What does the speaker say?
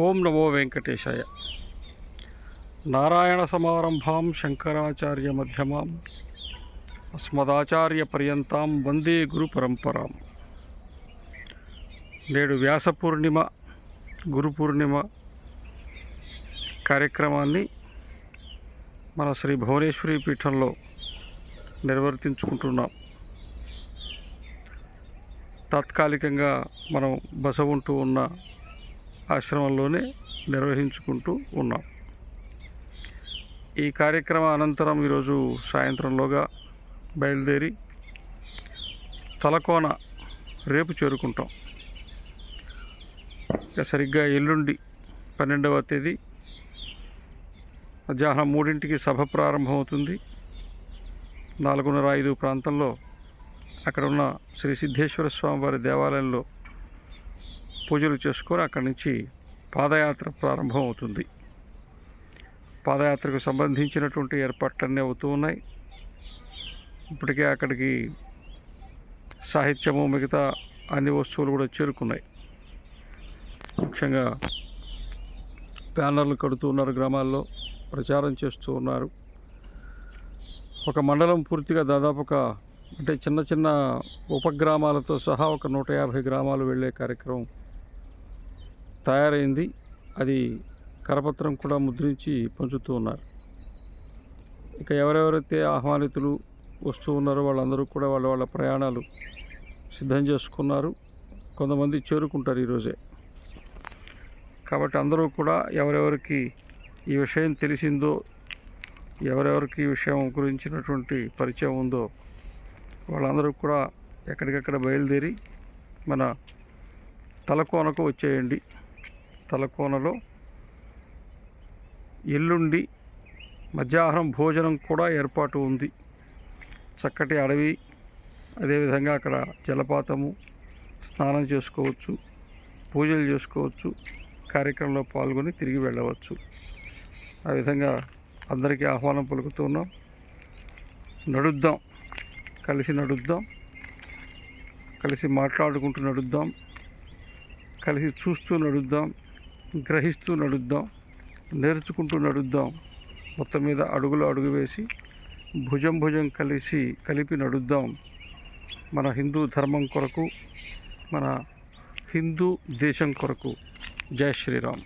ఓం నమో వెంకటేశాయ. నారాయణ సమారంభాం శంకరాచార్య మధ్యమాం అస్మదాచార్య పర్యంతాం వందే గురు పరంపరాం. నేడు వ్యాస పూర్ణిమ, గురు పూర్ణిమ కార్యక్రమాన్ని మన శ్రీ భువనేశ్వరి పీఠంలో నిర్వర్తించుకుంటున్నాం. తాత్కాలికంగా మనం బస ఉంటూ ఉన్న ఆశ్రమంలోనే నిర్వహించుకుంటూ ఉన్నాం. ఈ కార్యక్రమం అనంతరం ఈరోజు సాయంత్రంలోగా బయలుదేరి తలకోన రేపు చేరుకుంటాం. సరిగ్గా ఎల్లుండి 12వ తేదీ మధ్యాహ్నం 3ంటికి సభ ప్రారంభమవుతుంది. 4:30-5 ప్రాంతంలో అక్కడ ఉన్న శ్రీ సిద్ధేశ్వర స్వామి వారి దేవాలయంలో పూజలు చేసుకొని అక్కడి నుంచి పాదయాత్ర ప్రారంభం అవుతుంది. పాదయాత్రకు సంబంధించినటువంటి ఏర్పాట్లన్నీ అవుతూ ఉన్నాయి. ఇప్పటికే అక్కడికి సాహిత్యము, మిగతా అన్ని వస్తువులు కూడా చేరుకున్నాయి. ముఖ్యంగా బ్యానర్లు కడుతూ ఉన్నారు, గ్రామాల్లో ప్రచారం చేస్తూ ఉన్నారు. ఒక మండలం పూర్తిగా దాదాపు అంటే చిన్న చిన్న ఉపగ్రామాలతో సహా ఒక 150 గ్రామాలు వెళ్ళే కార్యక్రమం తయారైంది. అది కరపత్రం కూడా ముద్రించి పంచుతూ ఉన్నారు. ఇక ఎవరెవరైతే ఆహ్వానితులు వస్తూ ఉన్నారో వాళ్ళందరూ కూడా వాళ్ళ ప్రయాణాలు సిద్ధం చేసుకున్నారు. కొంతమంది చేరుకుంటారు ఈరోజే. కాబట్టి అందరూ కూడా ఎవరెవరికి ఈ విషయం తెలిసిందో, ఎవరెవరికి ఈ విషయం గురించినటువంటి పరిచయం ఉందో వాళ్ళందరూ కూడా ఎక్కడికక్కడ బయలుదేరి మన తలకోనకు వచ్చేయండి. తలకోనలో ఎల్లుండి మధ్యాహ్నం భోజనం కూడా ఏర్పాటు ఉంది. చక్కటి అడవి, అదేవిధంగా అక్కడ జలపాతము, స్నానం చేసుకోవచ్చు, పూజలు చేసుకోవచ్చు, కార్యక్రమంలో పాల్గొని తిరిగి వెళ్ళవచ్చు. ఆ విధంగా అందరికీ ఆహ్వానం పలుకుతున్నాం. నడుద్దాం, కలిసి నడుద్దాం, కలిసి మాట్లాడుకుంటూ నడుద్దాం, కలిసి చూస్తూ నడుద్దాం, గ్రహిస్తూ నడుద్దాం, నేర్చుకుంటూ నడుద్దాం. మొత్తం మీద అడుగు వేసి భుజం కలిపి నడుద్దాం. మన హిందూ ధర్మం కొరకు, మన హిందూ దేశం కొరకు. జై శ్రీరామ్.